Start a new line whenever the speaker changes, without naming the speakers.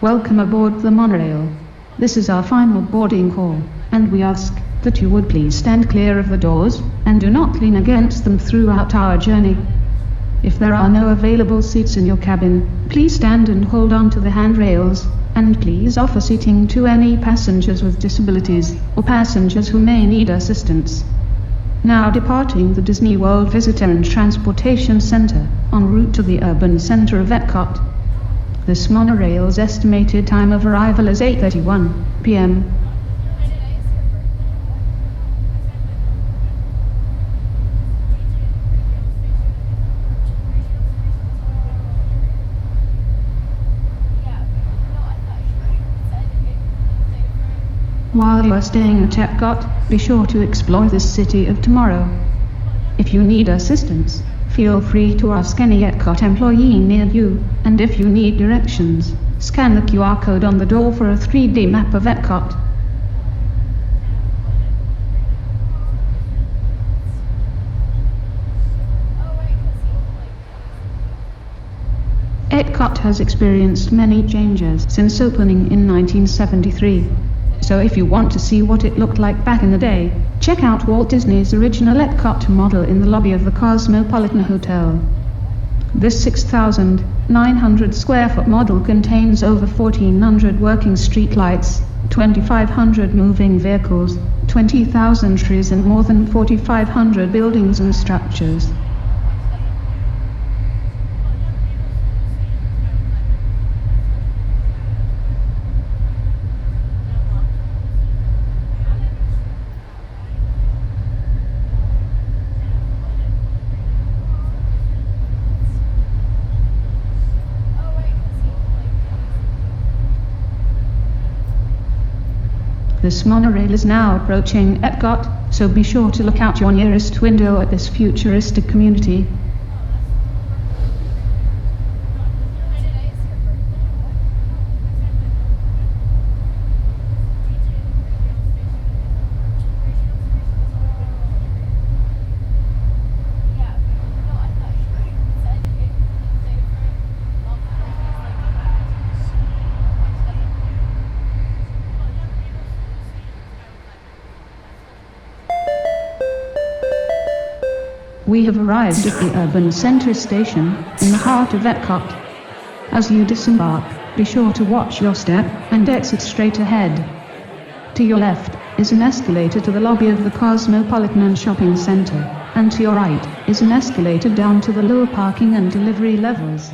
Welcome aboard the monorail. This is our final boarding call, and we ask that you would please stand clear of the doors, and do not lean against them throughout our journey. If there are no available seats in your cabin, please stand and hold on to the handrails, and please offer seating to any passengers with disabilities, or passengers who may need assistance. Now departing the Disney World Visitor and Transportation Center, en route to the urban center of EPCOT. This monorail's estimated time of arrival is 8:31 p.m. While you are staying at EPCOT, be sure to explore this city of tomorrow. If you need assistance, feel free to ask any EPCOT employee near you, and if you need directions, scan the QR code on the door for a 3D map of EPCOT. EPCOT has experienced many changes since opening in 1973. So if you want to see what it looked like back in the day, check out Walt Disney's original EPCOT model in the lobby of the Cosmopolitan Hotel. This 6,900 square foot model contains over 1,400 working streetlights, 2,500 moving vehicles, 20,000 trees and more than 4,500 buildings and structures. This monorail is now approaching EPCOT, so be sure to look out your nearest window at this futuristic community. We have arrived at the urban center station, in the heart of EPCOT. As you disembark, be sure to watch your step, and exit straight ahead. To your left, is an escalator to the lobby of the Cosmopolitan Shopping Center, and to your right, is an escalator down to the lower parking and delivery levels.